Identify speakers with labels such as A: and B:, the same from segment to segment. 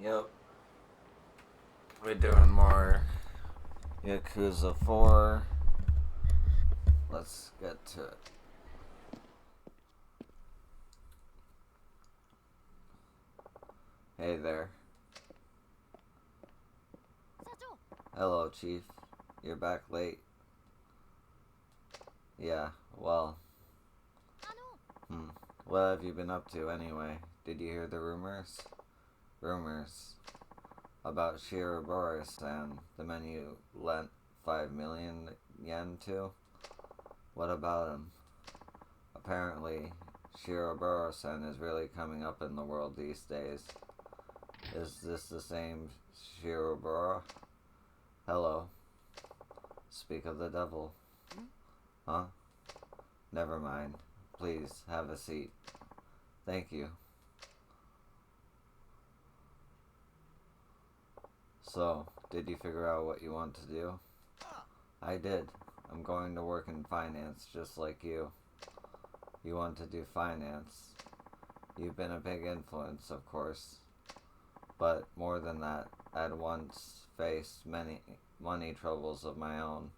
A: Yep. We're doing more Yakuza 4. Let's get to it. Hey there. Hello, Chief. You're back late. Yeah, well. What have you been up to anyway? Did you hear the rumors? Rumors about Shirobora-san, the man you lent 5 million yen to? What about him? Apparently, Shirobora-san is really coming up in the world these days. Is this the same Shirobora? Hello. Speak of the devil. Huh? Never mind. Please, have a seat. Thank you. So, did you figure out what you want to do? I did. I'm going to work in finance just like you. You want to do finance. You've been a big influence, of course. But more than that, I'd once faced many money troubles of my own.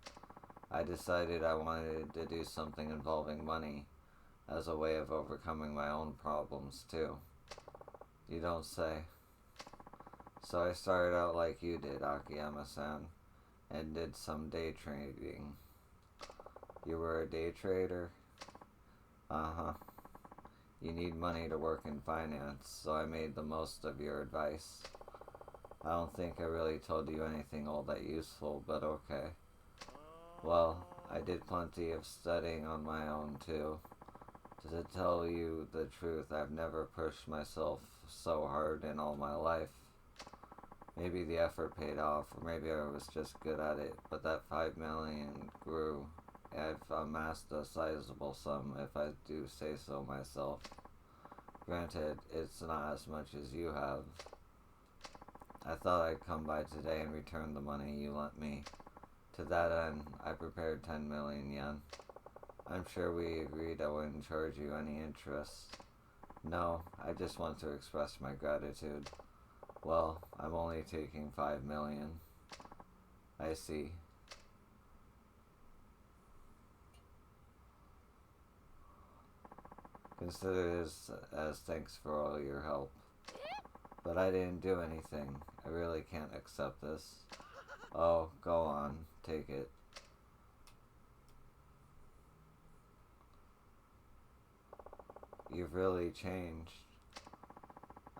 A: I decided I wanted to do something involving money as a way of overcoming my own problems, too. You don't say. So I started out like you did, Akiyama-san, and did some day trading. You were a day trader? Uh-huh. You need money to work in finance, so I made the most of your advice. I don't think I really told you anything all that useful, but okay. Well, I did plenty of studying on my own, too. To tell you the truth, I've never pushed myself so hard in all my life. Maybe the effort paid off, or maybe I was just good at it, but that 5 million grew. I've amassed a sizable sum, if I do say so myself. Granted, it's not as much as you have. I thought I'd come by today and return the money you lent me. To that end, I prepared 10 million yen. I'm sure we agreed I wouldn't charge you any interest. No, I just want to express my gratitude. Well, I'm only taking 5 million. I see. Consider this as thanks for all your help. But I didn't do anything. I really can't accept this. Oh, go on. Take it. You've really changed.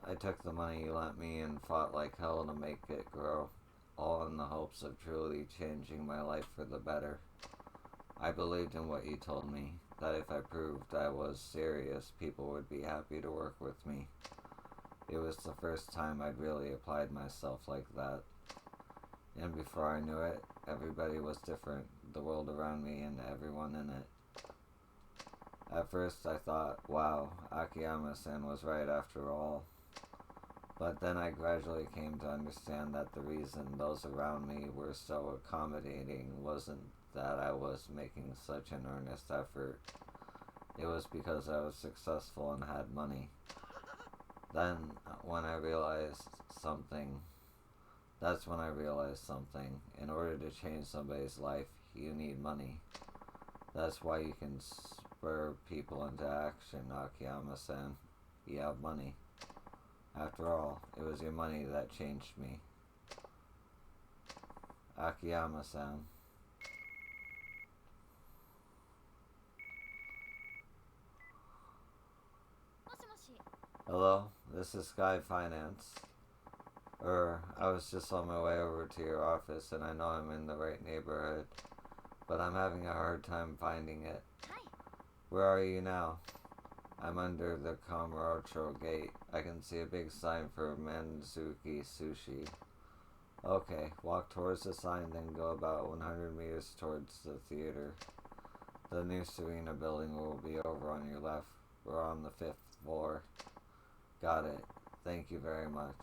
A: I took the money you lent me and fought like hell to make it grow, all in the hopes of truly changing my life for the better. I believed in what you told me, that if I proved I was serious, people would be happy to work with me. It was the first time I'd really applied myself like that. And before I knew it, everybody was different, the world around me and everyone in it. At first I thought, wow, Akiyama-san was right after all. But then I gradually came to understand that the reason those around me were so accommodating wasn't that I was making such an earnest effort. It was because I was successful and had money. Then, when I realized something, that's when I realized something. In order to change somebody's life, you need money. That's why you can spur people into action, Akiyama-san. You have money. After all, it was your money that changed me. Akiyama-san. Hello, this is Sky Finance. I was just on my way over to your office and I know I'm in the right neighborhood, but I'm having a hard time finding it. Where are you now? I'm under the Kamurocho gate. I can see a big sign for Manzuki Sushi. Okay, walk towards the sign, then go about 100 meters towards the theater. The new Serena building will be over on your left. We're on the 5th floor. Got it. Thank you very much.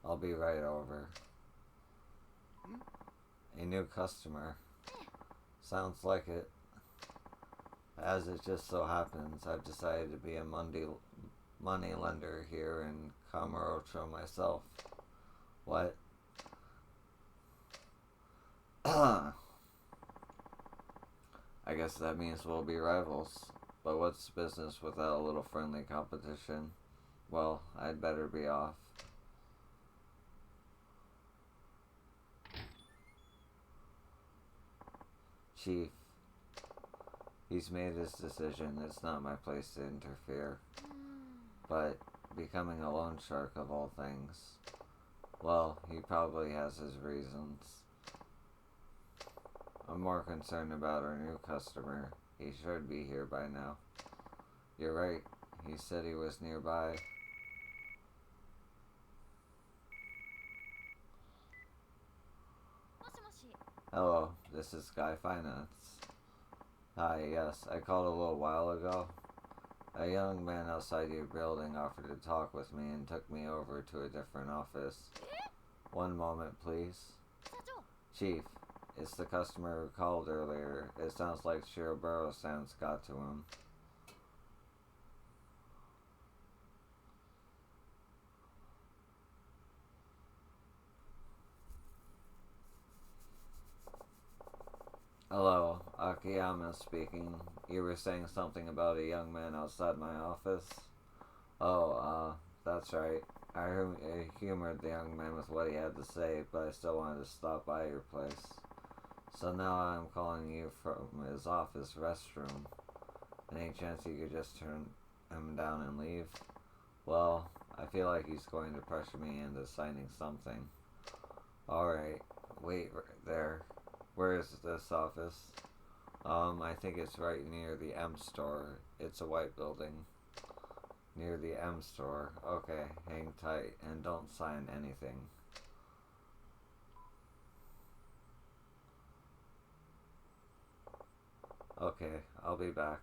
A: I'll be right over. A new customer. Sounds like it. As it just so happens, I've decided to be a money lender here in Kamurocho myself. What? I guess that means we'll be rivals. But what's business without a little friendly competition? Well, I'd better be off. Chief, he's made his decision. It's not my place to interfere. But becoming a loan shark of all things, well, he probably has his reasons. I'm more concerned about our new customer. He should be here by now. You're right. He said he was nearby. Hello, this is Sky Finance. Hi, yes, I called a little while ago. A young man outside your building offered to talk with me and took me over to a different office. One moment, please. Chief, it's the customer who called earlier. It sounds like Shiroburo sounds got to him. Hello, Akiyama speaking. You were saying something about a young man outside my office? Oh, that's right. I humored the young man with what he had to say, but I still wanted to stop by your place. So now I'm calling you from his office restroom. Any chance you could just turn him down and leave? Well, I feel like he's going to pressure me into signing something. Alright, wait there. Where is this office? I think it's right near the M store. It's a white building. Near the M store. Okay, hang tight and don't sign anything. Okay, I'll be back.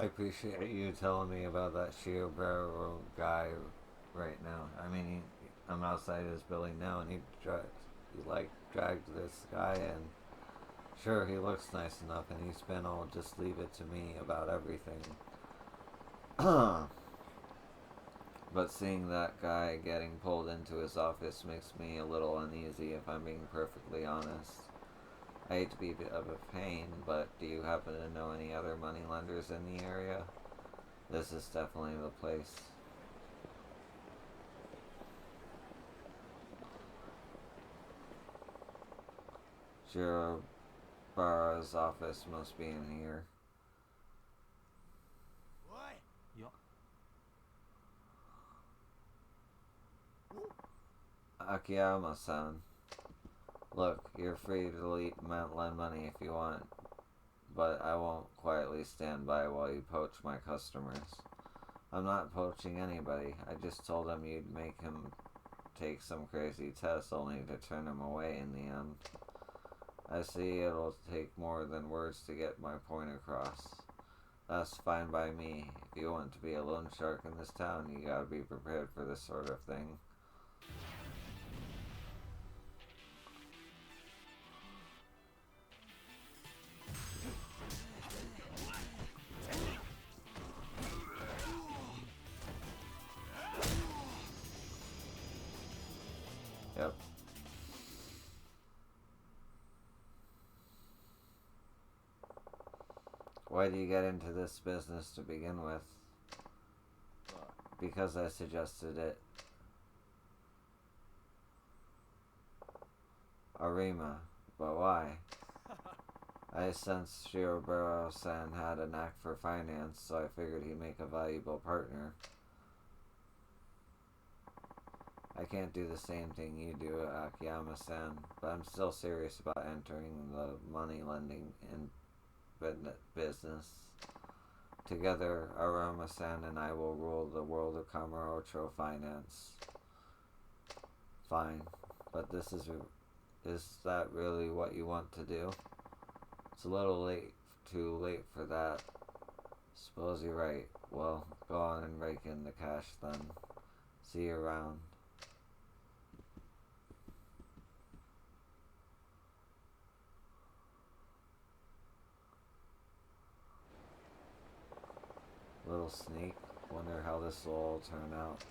A: I appreciate you telling me about that Shiobaro guy right now. I mean, I'm outside his building now, and he dragged this guy in. Sure, he looks nice enough, and he's been all just leave it to me about everything. But seeing that guy getting pulled into his office makes me a little uneasy, if I'm being perfectly honest. I hate to be a bit of a pain, but do you happen to know any other moneylenders in the area? This is definitely the place. Shirobara's office must be in here. Akiyama-san, look, you're free to lend money if you want, but I won't quietly stand by while you poach my customers. I'm not poaching anybody. I just told him you'd make him take some crazy test only to turn him away in the end. I see it'll take more than words to get my point across. That's fine by me. If you want to be a loan shark in this town, you gotta be prepared for this sort of thing. Yep. Why do you get into this business to begin with? Because I suggested it. Arima, but why? I sensed Shirobaro-san had a knack for finance, so I figured he'd make a valuable partner. I can't do the same thing you do, Akiyama-san, but I'm still serious about entering the money lending in business. Together, Arama-san and I will rule the world of Kamurocho finance. Fine, but is that really what you want to do? It's a little too late for that. Suppose you're right. Well, go on and rake in the cash then. See you around. Little sneak. Wonder how this will all turn out.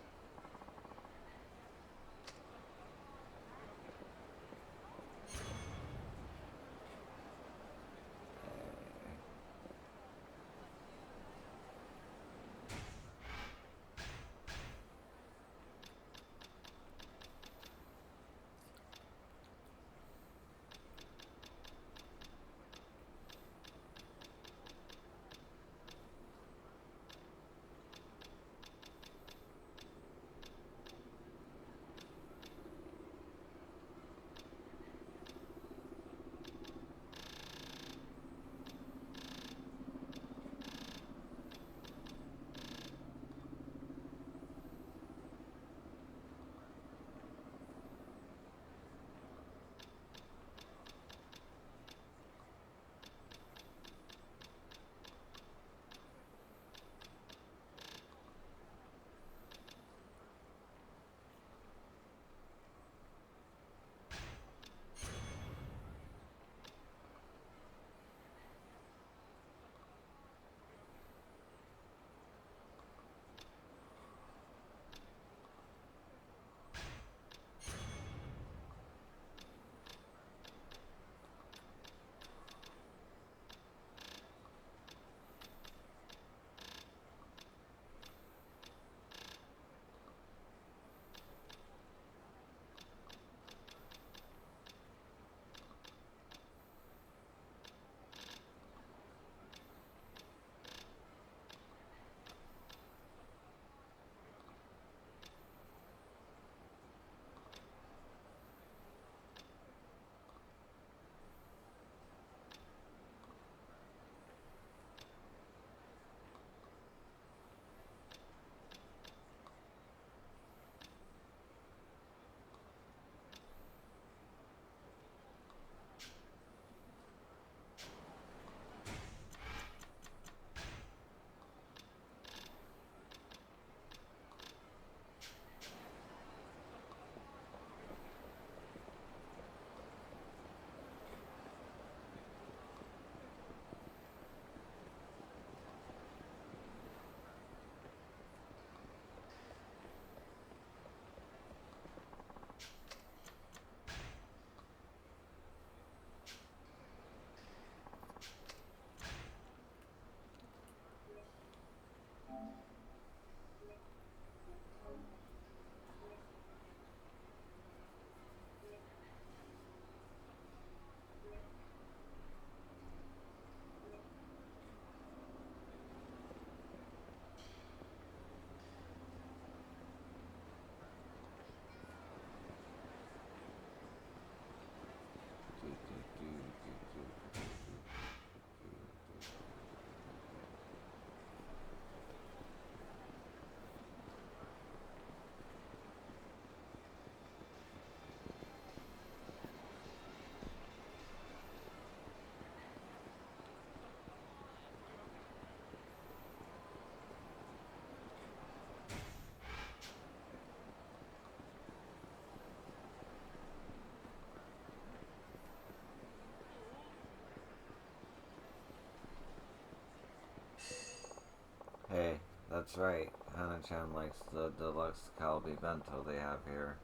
A: That's right. Hana-chan likes the deluxe Kalbi bento they have here.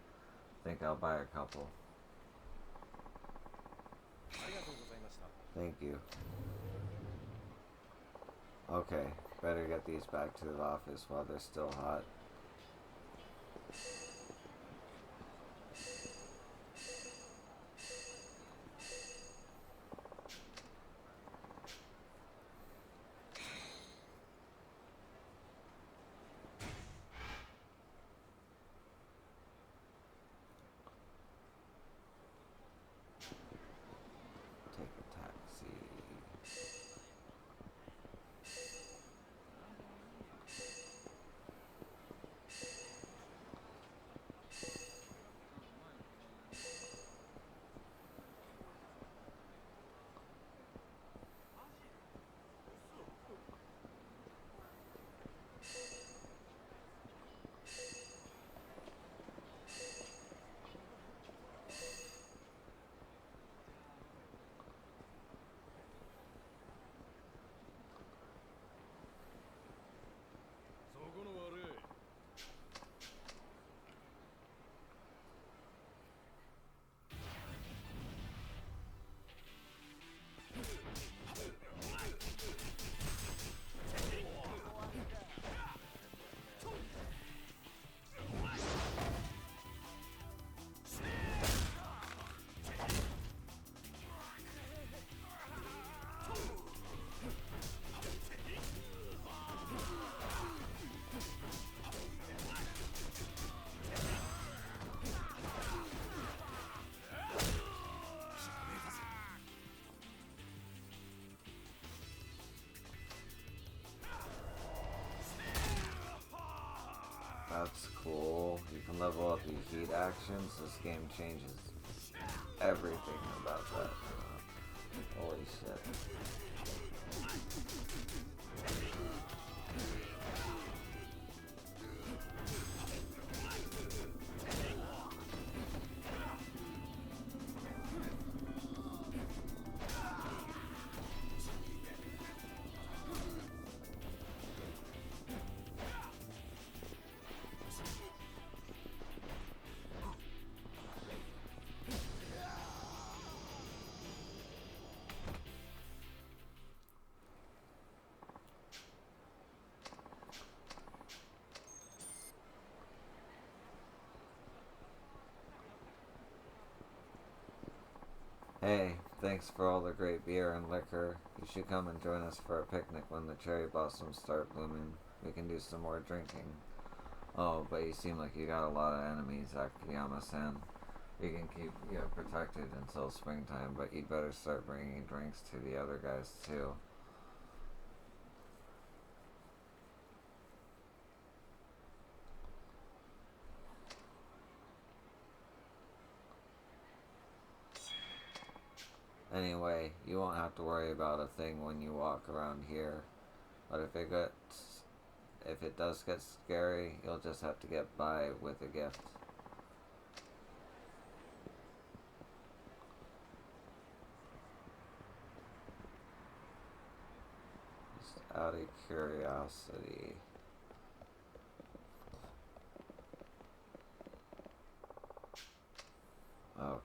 A: Think I'll buy a couple. Thank you. Okay, better get these back to the office while they're still hot. Take a taxi. That's cool. You can level up your heat actions. This game changes everything about that. Holy shit. Hey, thanks for all the great beer and liquor. You should come and join us for a picnic when the cherry blossoms start blooming. We can do some more drinking. Oh, but you seem like you got a lot of enemies, Akiyama-san. We can keep you protected until springtime, but you'd better start bringing drinks to the other guys too. Anyway, you won't have to worry about a thing when you walk around here. But if it does get scary, you'll just have to get by with a gift. Just out of curiosity. Okay.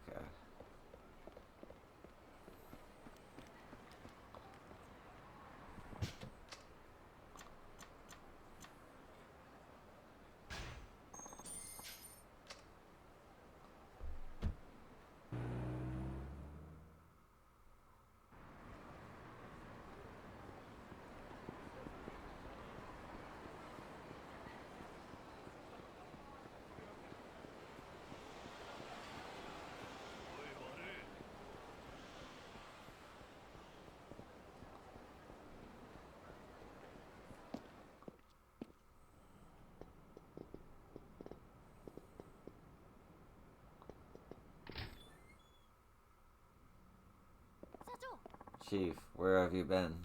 A: Chief, where have you been?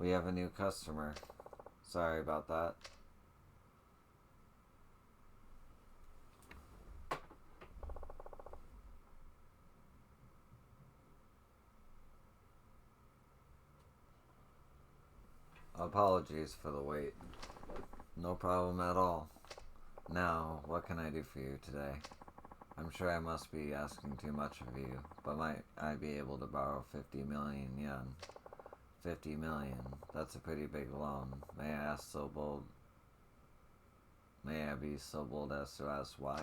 A: We have a new customer. Sorry about that. Apologies for the wait. No problem at all. Now, what can I do for you today? I'm sure I must be asking too much of you, but might I be able to borrow 50 million yen? 50 million. That's a pretty big loan. May I be so bold as to ask why?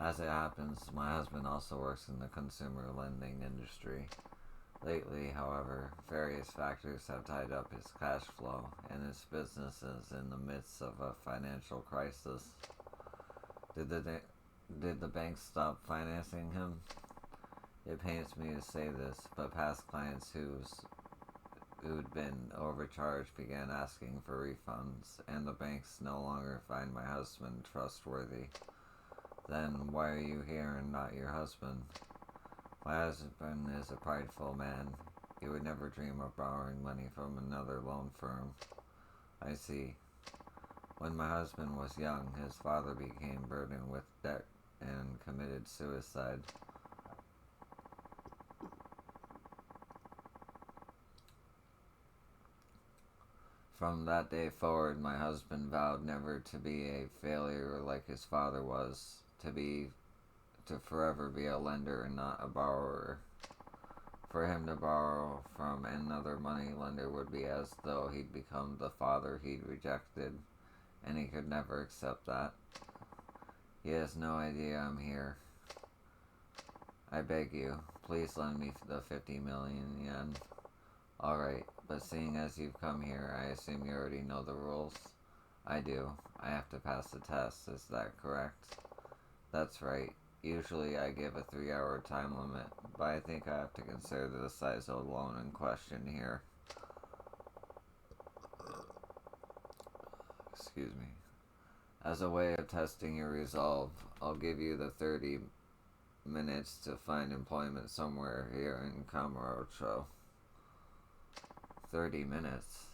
A: As it happens, my husband also works in the consumer lending industry. Lately, however, various factors have tied up his cash flow, and his business is in the midst of a financial crisis. Did the bank stop financing him? It pains me to say this, but past clients who'd been overcharged began asking for refunds, and the banks no longer find my husband trustworthy. Then why are you here and not your husband? My husband is a prideful man. He would never dream of borrowing money from another loan firm. I see. When my husband was young, his father became burdened with debt and committed suicide. From that day forward, my husband vowed never to be a failure like his father was, to forever be a lender and not a borrower. For him to borrow from another money lender would be as though he'd become the father he'd rejected, and he could never accept that. He has no idea I'm here. I beg you, please lend me the 50 million yen. Alright, but seeing as you've come here, I assume you already know the rules? I do. I have to pass the test, is that correct? That's right. Usually I give a 3-hour time limit, but I think I have to consider the size of the loan in question here. Excuse me. As a way of testing your resolve, I'll give you the 30 minutes to find employment somewhere here in Kamurocho. 30 minutes?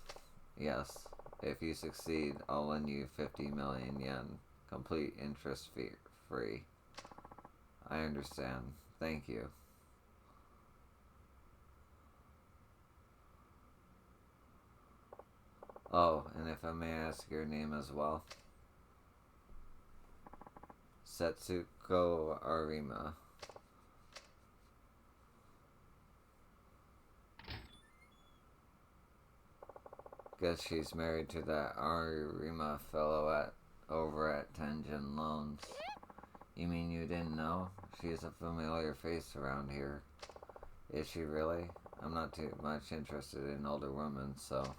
A: Yes. If you succeed, I'll lend you 50 million yen, complete interest free. I understand. Thank you. Oh, and if I may ask your name as well? Setsuko Arima. Guess she's married to that Arima fellow over at Tenjin Loans. You mean you didn't know? She's a familiar face around here. Is she really? I'm not too much interested in older women, so...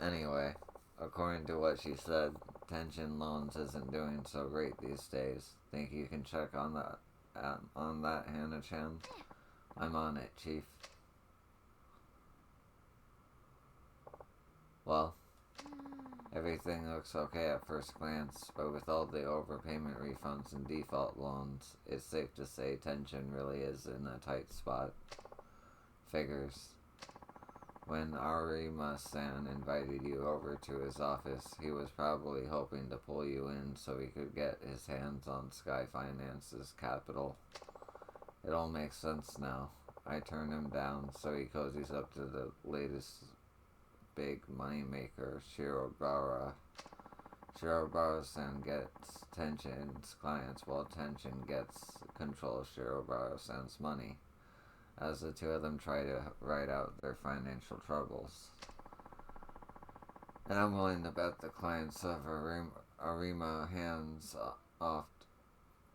A: Anyway, according to what she said, Tenjin Loans isn't doing so great these days. Think you can check on that, Hannah-chan? I'm on it, Chief. Well, everything looks okay at first glance, but with all the overpayment refunds and default loans, it's safe to say Tenjin really is in a tight spot. Figures. When Arima-san invited you over to his office, he was probably hoping to pull you in so he could get his hands on Sky Finance's capital. It all makes sense now. I turned him down, so he cozies up to the latest big moneymaker, Shirobara. Shirobara-san gets Tenjin's clients while Tenjin gets control of Shirobara-san's money, as the two of them try to ride out their financial troubles. And I'm willing to bet the clients of Arima hands off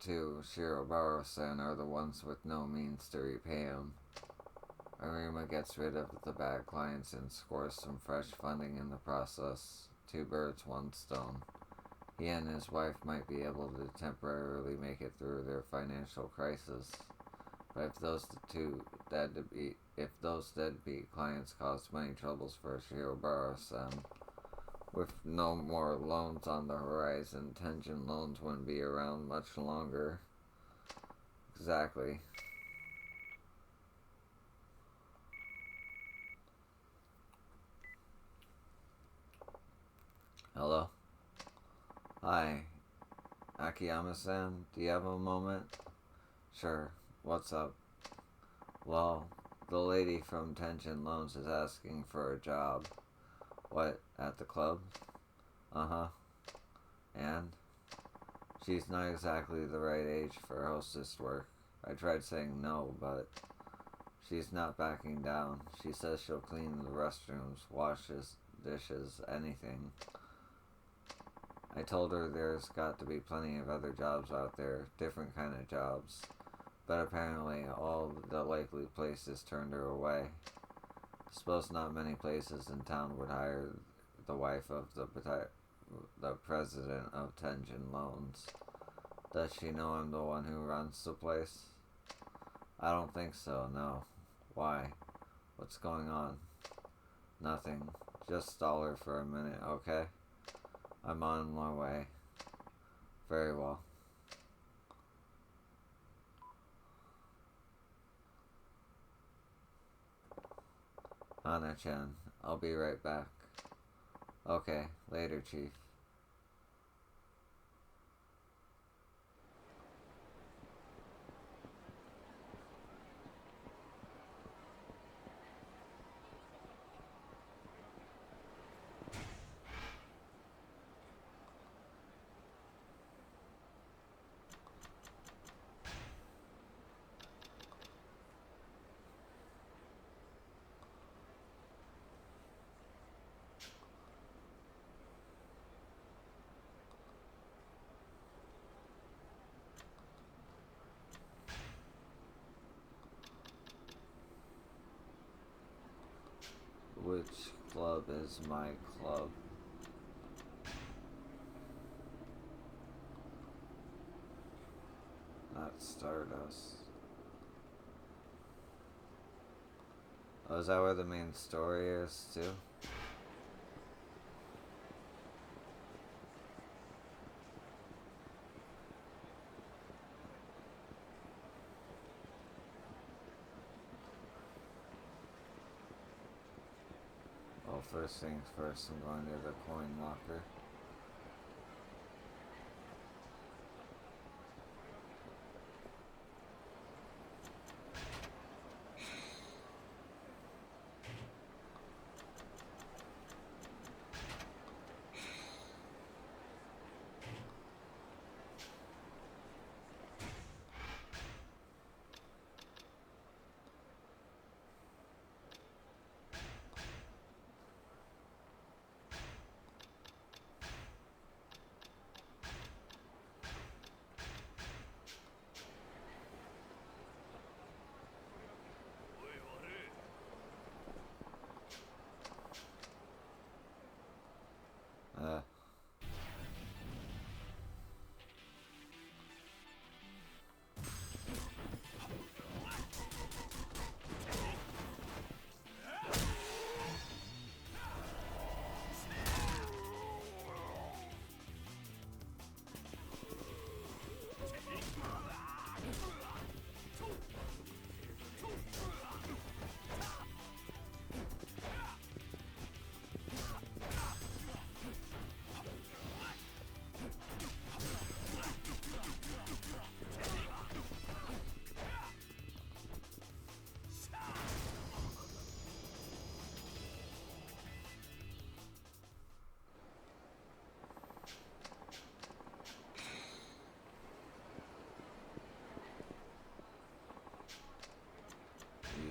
A: to Shirobara-san are the ones with no means to repay him. Arima gets rid of the bad clients and scores some fresh funding in the process. 2 birds, 1 stone. He and his wife might be able to temporarily make it through their financial crisis. But if those deadbeat clients cause money troubles for Shirobara-san, with no more loans on the horizon, Tenjin Loans wouldn't be around much longer. Exactly. Hello? Hi. Akiyama-san, do you have a moment? Sure. What's up? Well, The lady from Tension Loans is asking for a job. What, at the club? Uh-huh. And? She's not exactly the right age for hostess work. I tried saying no, but she's not backing down. She says she'll clean the restrooms, wash dishes, anything. I told her there's got to be plenty of other jobs out there, different kind of jobs. But apparently all the likely places turned her away. Suppose not many places in town would hire the wife of the president of Tension Loans. Does she know I'm the one who runs the place? I don't think so, no. Why? What's going on? Nothing. Just stall her for a minute, okay? I'm on my way. Very well. Hana-chan, I'll be right back. Okay, later, Chief. Which club is my club? Not Stardust. Oh, is that where the main story is, too? Well, first things first, I'm going to the coin locker. Uh,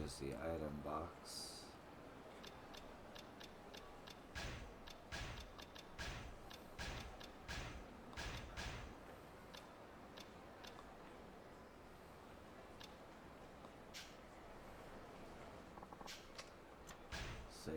A: use the item box. Save.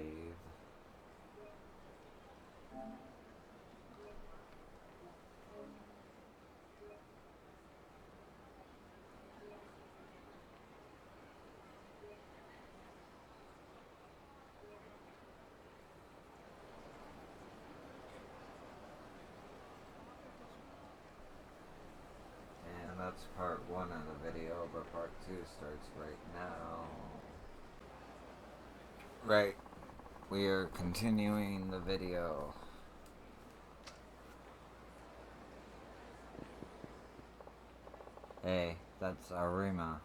A: And that's part 1 of the video, but part 2 starts right now. Right. We are continuing the video. Hey, that's Arima.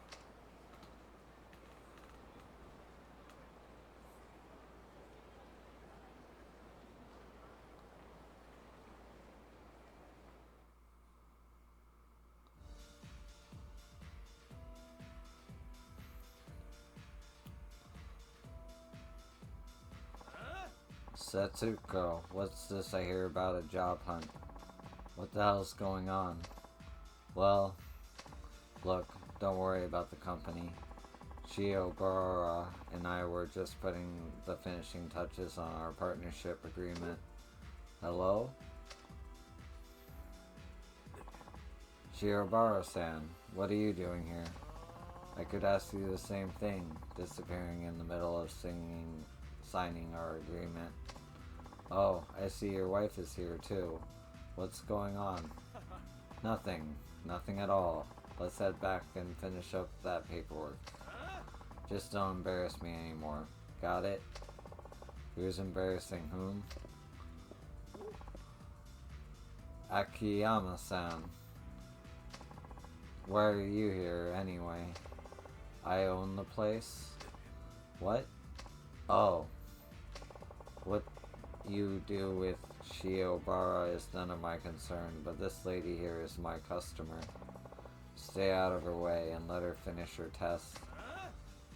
A: Setsuko, what's this I hear about a job hunt? What the hell's going on? Well, look, don't worry about the company. Shiobara and I were just putting the finishing touches on our partnership agreement. Hello? Shiobara-san, what are you doing here? I could ask you the same thing, disappearing in the middle of signing our agreement. Oh, I see your wife is here too. What's going on? Nothing. Nothing at all. Let's head back and finish up that paperwork. Just don't embarrass me anymore. Got it? Who's embarrassing whom? Akiyama-san. Why are you here anyway? I own the place? What? Oh. What you do with Shiobara is none of my concern, but this lady here is my customer. Stay out of her way and let her finish her test.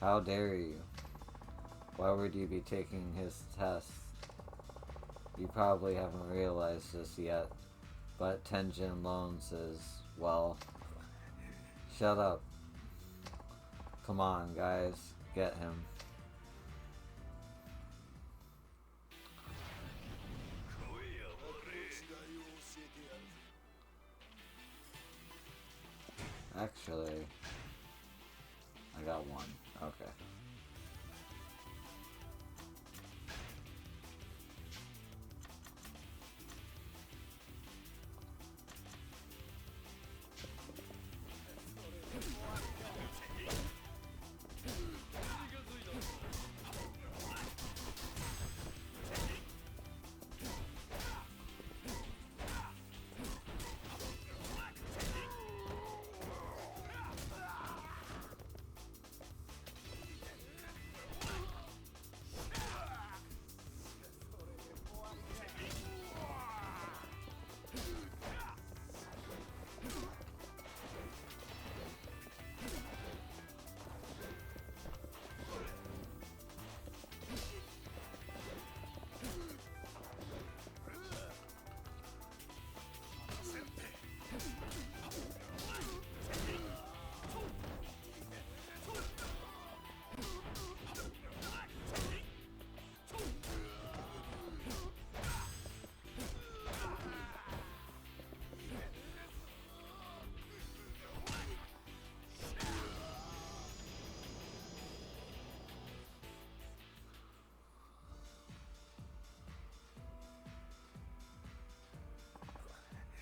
A: How dare you? Why would you be taking his test? You probably haven't realized this yet, but Tenjin Loans is, well... Shut up. Come on, guys. Get him. Actually, I got one. Okay.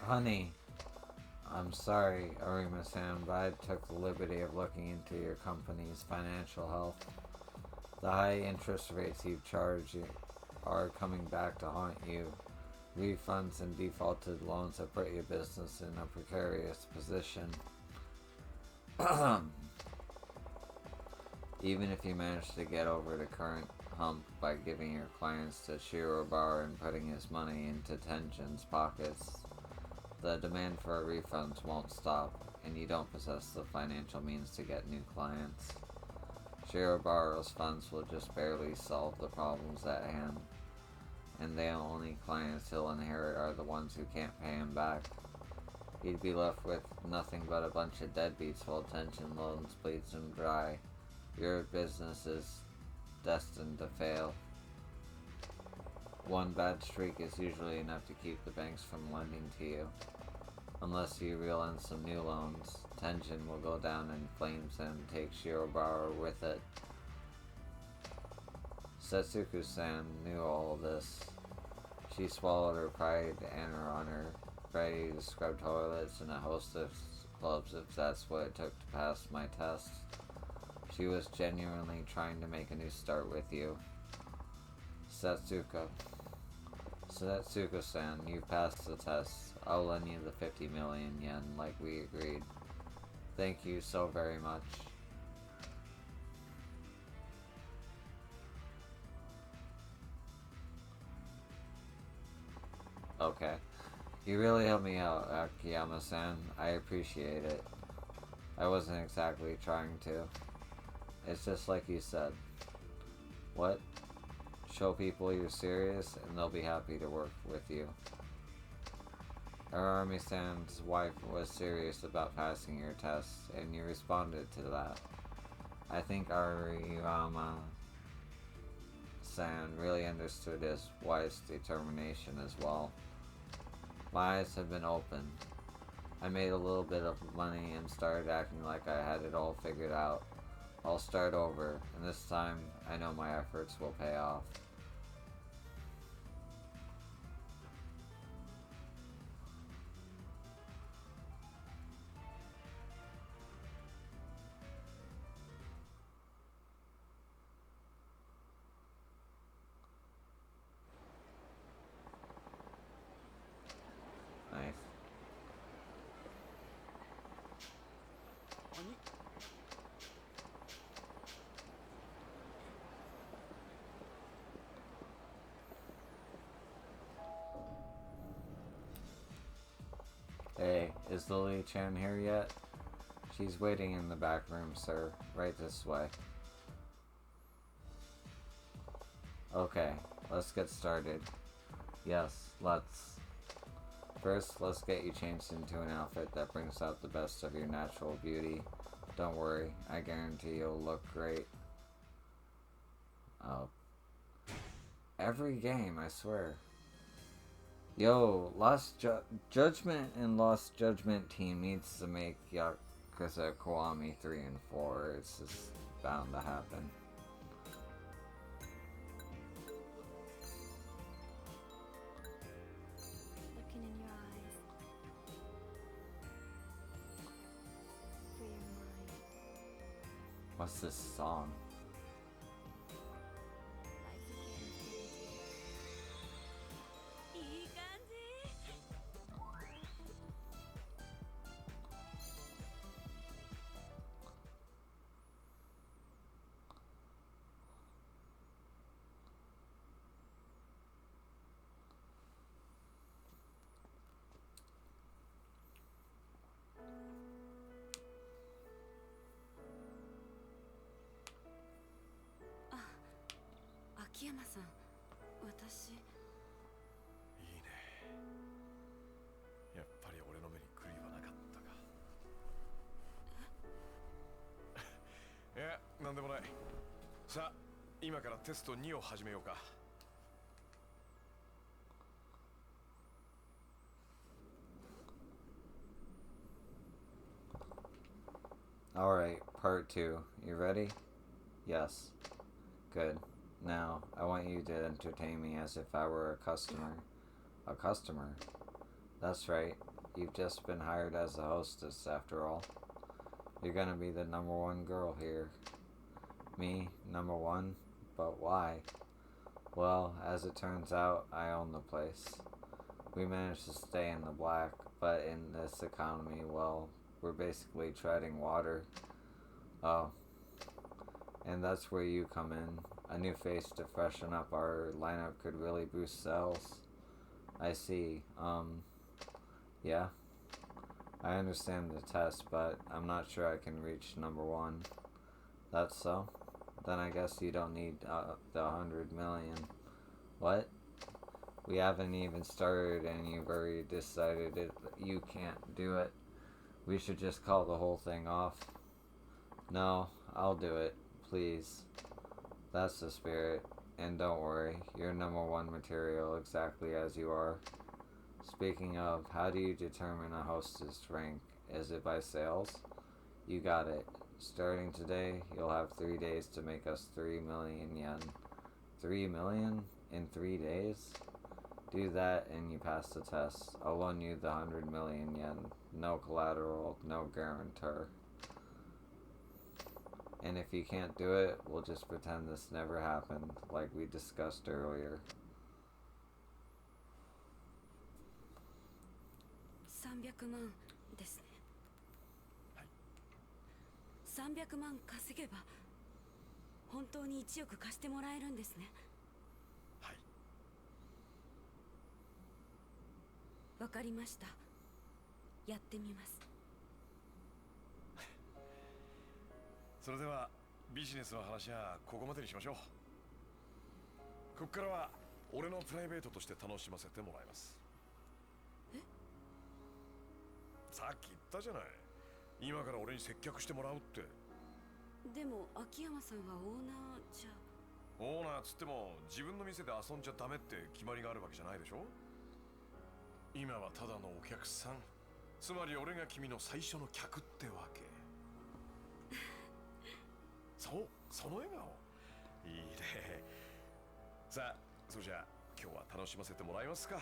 A: Honey, I'm sorry, Arima-san, but I took the liberty of looking into your company's financial health. The high interest rates you've charged are coming back to haunt you. Refunds and defaulted loans have put your business in a precarious position. Even if you manage to get over the current hump by giving your clients to Shirobar and putting his money into Tenjin's pockets, the demand for refunds won't stop, and you don't possess the financial means to get new clients. Shirobaro's funds will just barely solve the problems at hand, and the only clients he'll inherit are the ones who can't pay him back. He'd be left with nothing but a bunch of deadbeats while Tenjin Loans bleeds him dry. Your business is destined to fail. One bad streak is usually enough to keep the banks from lending to you. Unless you reel in some new loans, Tenjin will go down in flames and take Shirobara with it. Setsuko-san knew all this. She swallowed her pride and her honor, ready to scrub toilets in a host of clubs if that's what it took to pass my test. She was genuinely trying to make a new start with you. Setsuko-san, you've passed the test. I'll lend you the 50 million yen like we agreed. Thank you so very much. Okay. You really helped me out, Akiyama-san. I appreciate it. I wasn't exactly trying to. It's just like you said. What? Show people you're serious, and they'll be happy to work with you. Arami-san's wife was serious about passing your test, and you responded to that. I think Ariyama-san really understood his wife's determination as well. My eyes have been opened. I made a little bit of money and started acting like I had it all figured out. I'll start over, and this time I know my efforts will pay off. Nice. Hey, is Lily-chan here yet? She's waiting in the back room, sir. Right this way. Okay, let's get started. Yes, let's. First, let's get you changed into an outfit that brings out the best of your natural beauty. Don't worry, I guarantee you'll look great. Oh. Every game, I swear. Yo, Judgment and Lost Judgment team needs to make Yakuza Kiwami 3 and 4. It's just bound to happen.
B: Looking in your eyes. For your mind.
A: What's this song?
B: Akiyama-san, 私。
C: いいね。やっぱり俺の目に狂いはなかったか。いや、なんでもない。さあ、今からテスト2を始めようか。
A: Alright, part 2. You ready? Yes. Good. Now, I want you to entertain me as if I were a customer. A customer? That's right. You've just been hired as a hostess, after all. You're gonna be the number one girl here. Me, number one? But why? Well, as it turns out, I own the place. We managed to stay in the black, but in this economy, well, we're basically treading water. Oh. And that's where you come in. A new face to freshen up our lineup could really boost sales. I see. Yeah. I understand the test, but I'm not sure I can reach number one. That's so? Then I guess you don't need the 100 million. What? We haven't even started and you've already decided you can't do it. We should just call the whole thing off. No, I'll do it. Please. That's the spirit. And don't worry, you're number one material exactly as you are. Speaking of, how do you determine a hostess rank? Is it by sales? You got it. Starting today, you'll have 3 days to make us 3 million yen. 3 million? In 3 days? Do that and you pass the test. I'll loan you the 100 million yen. No collateral, no guarantor. And if you can't do it, we'll just pretend this never happened, like we discussed earlier.
B: 300万ですね。
C: はい。
B: 300万稼げば本当に1億貸してもらえるんですね。
C: はい。
B: わかりました。やってみます。
C: それではビジネスの話はここまでにしましょう。こっからは俺のプライベートとして楽しませてもらいます。さっき言ったじゃない。今から俺に接客してもらうって。
B: でも秋山さんはオーナーじゃ。
C: オーナーつっても自分の店で遊んじゃダメって決まりがあるわけじゃないでしょ。今はただのお客さん、つまり俺が君の最初の客ってわけ。そう、その笑顔いいね。さあ、それじゃあ今日は楽しませてもらえますか。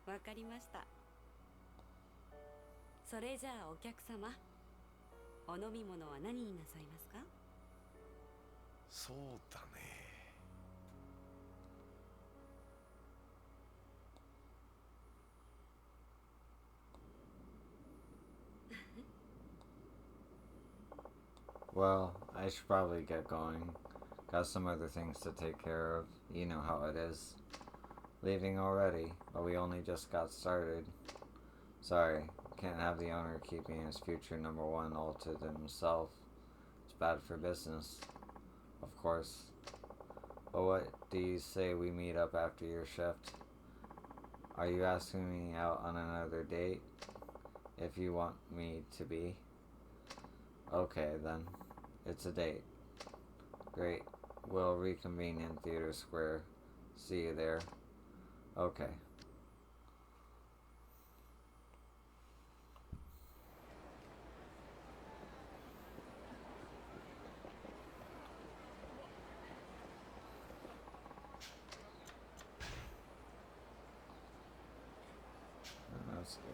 B: わかりました。それじゃあお客様、お飲み物は何になさいますか？
C: そうだね。
A: Well, I should probably get going. Got some other things to take care of. You know how it is. Leaving already, but we only just got started. Sorry, can't have the owner keeping his future number one all to himself. It's bad for business, of course. But what do you say we meet up after your shift? Are you asking me out on another date? If you want me to be. Okay, then. It's a date. Great. We'll reconvene in Theater Square. See you there. Okay. That's good.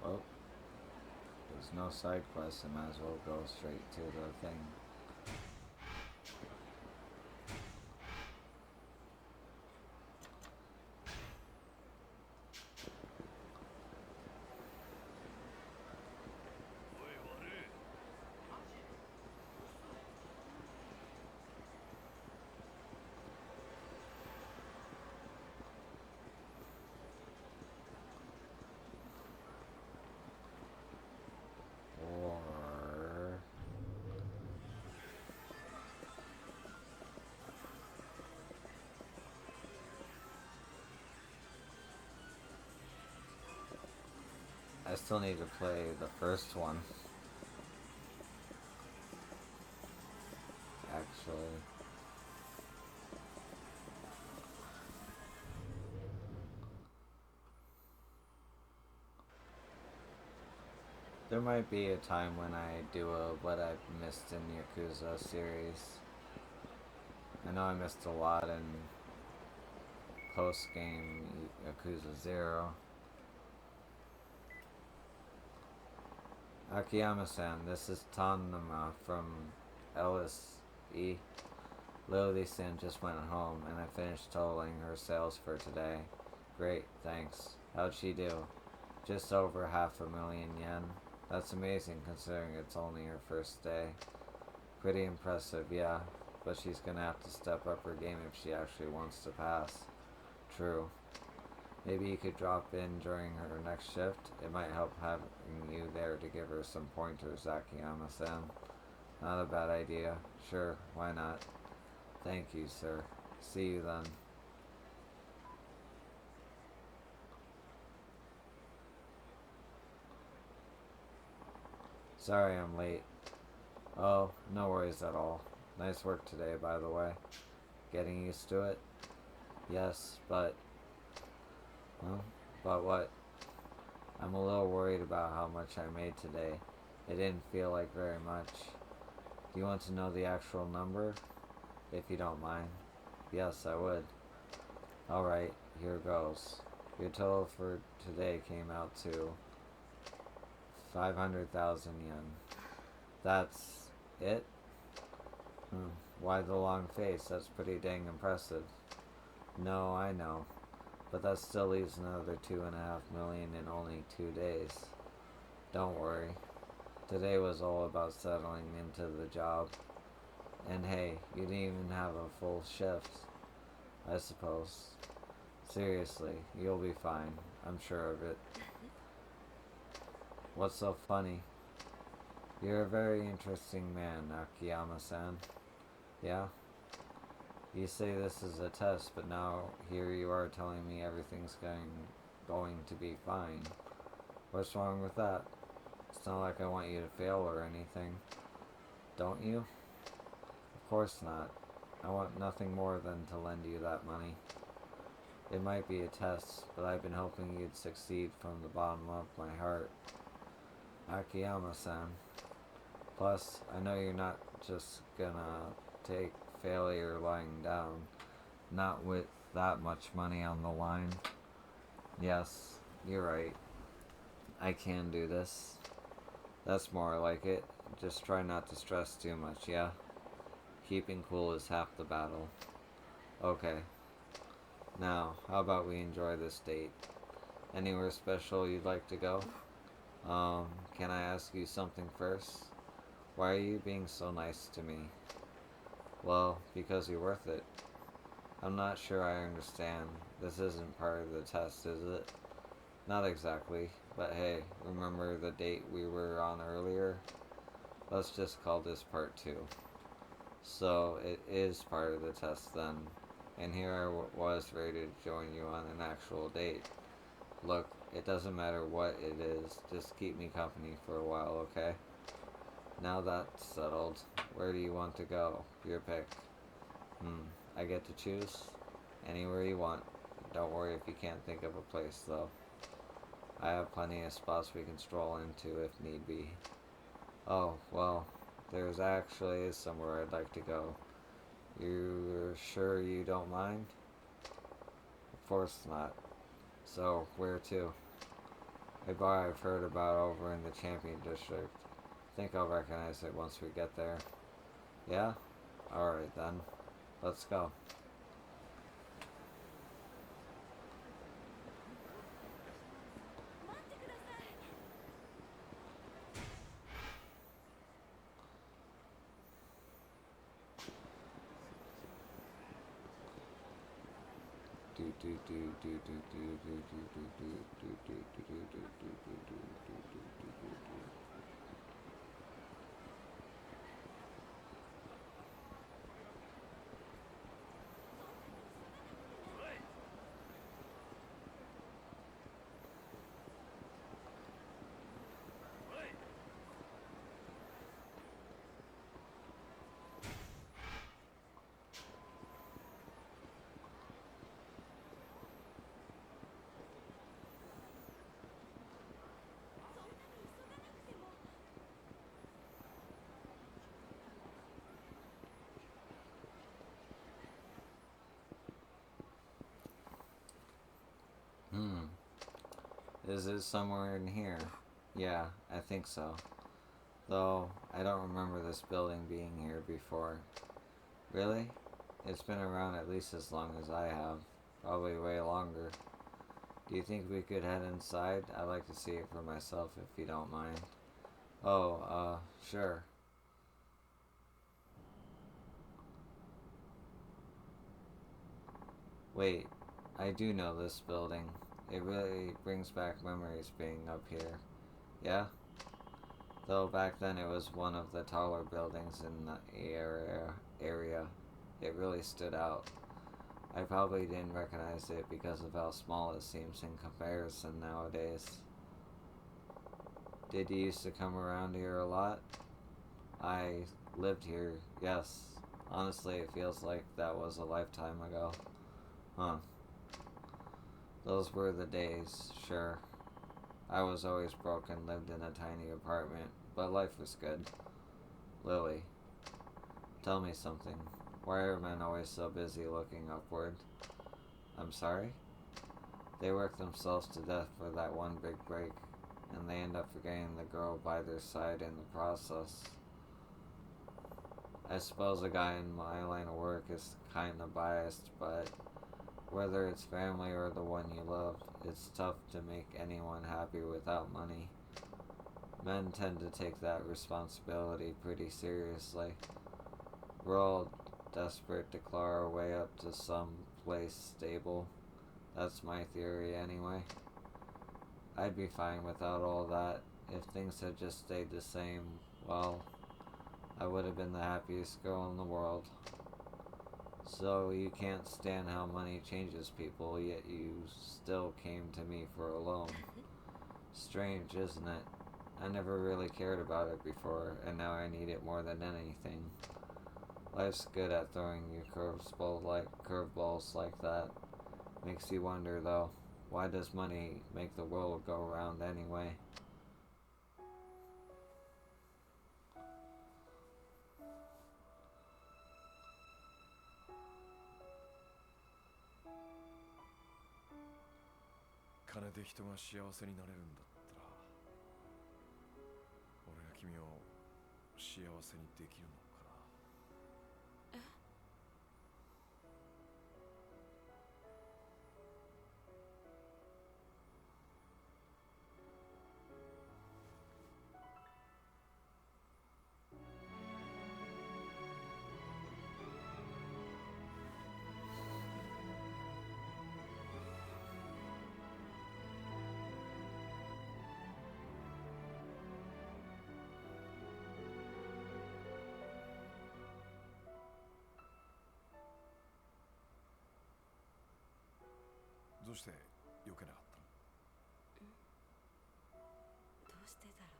A: Well, there's no side quest, I might as well go straight to the thing. Or... I still need to play the first one. Actually. There might be a time when I do what I've missed in Yakuza series. I know I missed a lot in post-game Yakuza 0. Akiyama-san, this is Tanama from LSE. Lily-san just went home, and I finished totaling her sales for today. Great, thanks. How'd she do? Just over 500,000 yen. That's amazing considering it's only her first day. Pretty impressive, yeah, but she's gonna have to step up her game if she actually wants to pass. True. Maybe you could drop in during her next shift. It might help having you there to give her some pointers, Akiyama-san. Not a bad idea. Sure, why not? Thank you, sir. See you then. Sorry I'm late. Oh, no worries at all. Nice work today, by the way. Getting used to it? Yes, but Huh? But what? I'm a little worried about how much I made today. It didn't feel like very much. Do you want to know the actual number? If you don't mind. Yes, I would. Alright, here goes. Your total for today came out to 500,000 yen. That's it? Why the long face? That's pretty dang impressive. No, I know. But that still leaves another 2.5 million in only 2 days. Don't worry. Today was all about settling into the job. And hey, you didn't even have a full shift, I suppose. Seriously, you'll be fine. I'm sure of it. What's so funny? You're a very interesting man, Akiyama-san. Yeah? You say this is a test, but now here you are telling me everything's going to be fine. What's wrong with that? It's not like I want you to fail or anything. Don't you? Of course not. I want nothing more than to lend you that money. It might be a test, but I've been hoping you'd succeed from the bottom of my heart. Akiyama-san. Plus, I know you're not just gonna take failure lying down. Not with that much money on the line. Yes, you're right. I can do this. That's more like it. Just try not to stress too much, yeah? Keeping cool is half the battle. Okay. Now, how about we enjoy this date? Anywhere special you'd like to go? Can I ask you something first? Why are you being so nice to me? Well, because you're worth it. I'm not sure I understand. This isn't part of the test, is it? Not exactly, but hey, remember the date we were on earlier? Let's just call this part 2. So, it is part of the test then. And here I was ready to join you on an actual date. Look, it doesn't matter what it is, just keep me company for a while, okay? Now that's settled, where do you want to go? Your pick. I get to choose? Anywhere you want. Don't worry if you can't think of a place, though. I have plenty of spots we can stroll into if need be. Oh, well, there's actually somewhere I'd like to go. You're sure you don't mind? Of course not. So, where to? A bar I've heard about over in the Champion District. Think I'll recognize it once we get there. Yeah? Alright then. Let's go. Is it somewhere in here? Yeah, I think so. Though, I don't remember this building being here before. Really? It's been around at least as long as I have. Probably way longer. Do you think we could head inside? I'd like to see it for myself if you don't mind. Oh, sure. Wait, I do know this building. It really brings back memories being up here. Yeah? Though back then it was one of the taller buildings in the area. It really stood out. I probably didn't recognize it because of how small it seems in comparison nowadays. Did you used to come around here a lot? I lived here, yes. Honestly, it feels like that was a lifetime ago. Huh. Those were the days, sure. I was always broke and lived in a tiny apartment, but life was good. Lily, tell me something. Why are men always so busy looking upward? I'm sorry? They work themselves to death for that one big break, and they end up forgetting the girl by their side in the process. I suppose a guy in my line of work is kinda biased, but whether it's family or the one you love, it's tough to make anyone happy without money. Men tend to take that responsibility pretty seriously. We're all desperate to claw our way up to some place stable. That's my theory anyway. I'd be fine without all that. If things had just stayed the same, well, I would have been the happiest girl in the world. So you can't stand how money changes people, yet you still came to me for a loan. Strange, isn't it? I never really cared about it before, and now I need it more than anything. Life's good at throwing you curveballs like that. Makes you wonder, though, why does money make the world go round anyway?
C: 金で人が幸せになれるんだったら、俺が君を幸せにできるのかな。どうして避けなかったの？
B: どうしてだろ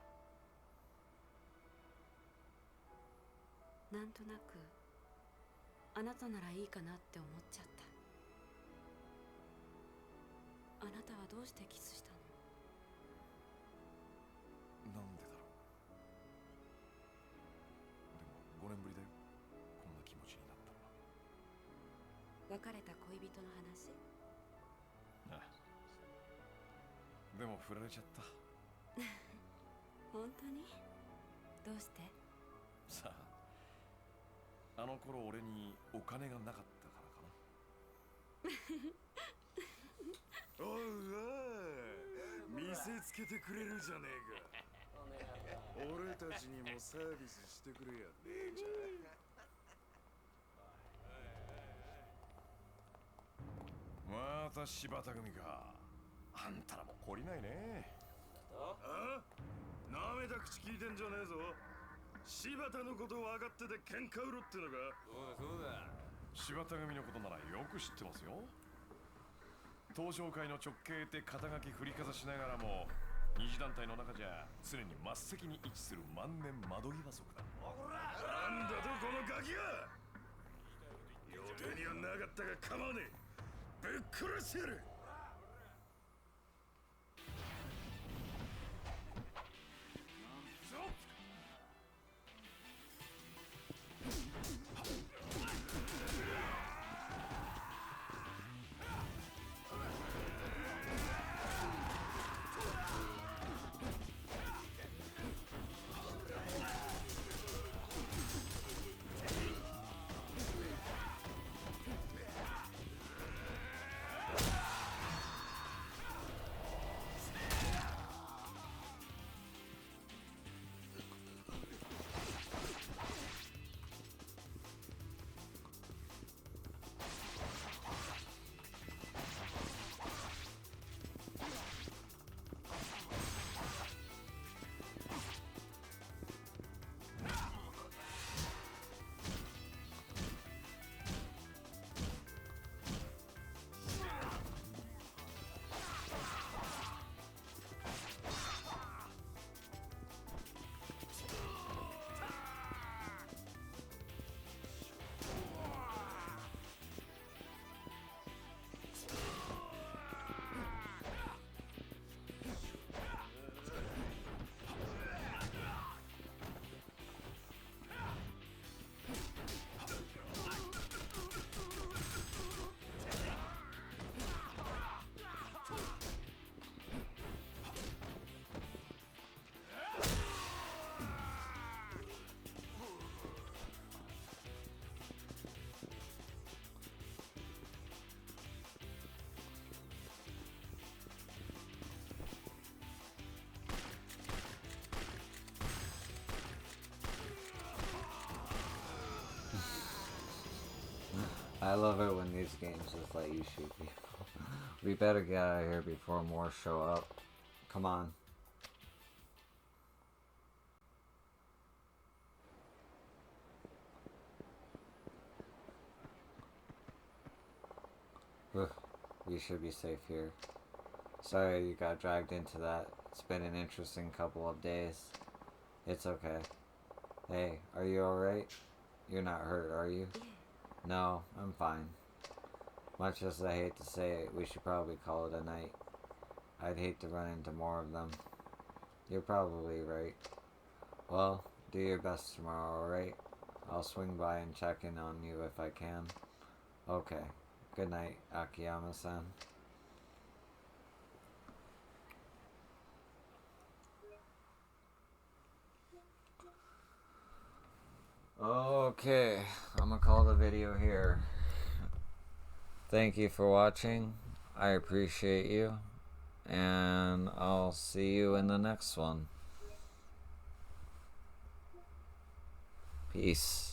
B: う。なんとなくあなたならいいかなって思っちゃった。あなたはどうしてキスしたの？
C: なんでだろう。でも5年ぶりだよ、こんな気持ちになったのは。
B: 別れた恋人の話？
C: ああ、でも振られちゃった。
B: 本当に？どうして？
C: さあ、あの頃俺にお金がなかったからかな。おうおい、見せつけてくれるじゃねえか。俺たちにもサービスしてくれや、姉ちゃん。また柴田組か。あんたらも懲りないね。あ？なめた口聞いてんじゃねえぞ。柴田のこと分かってて喧嘩売るってのか。そうだそうだ。柴田組のことならよく知ってますよ。東商会の直系って肩書き振りかざしながらも、二次団体の中じゃ常に末席に位置する万年窓際族だ。なんだとこのガキが。予定にはなかったが構わねえ。ぶっ殺してやる。
A: I love it when these games just let you shoot people. We better get out of here before more show up. Come on. Ugh, you should be safe here. Sorry you got dragged into that. It's been an interesting couple of days. It's okay. Hey, are you alright? You're not hurt, are you? No, I'm fine. Much as I hate to say it, we should probably call it a night. I'd hate to run into more of them. You're probably right. Well, do your best tomorrow, alright? I'll swing by and check in on you if I can. Okay. Good night, Akiyama-san. Okay, I'm gonna call the video here. Thank you for watching. I appreciate you. And I'll see you in the next one. Peace.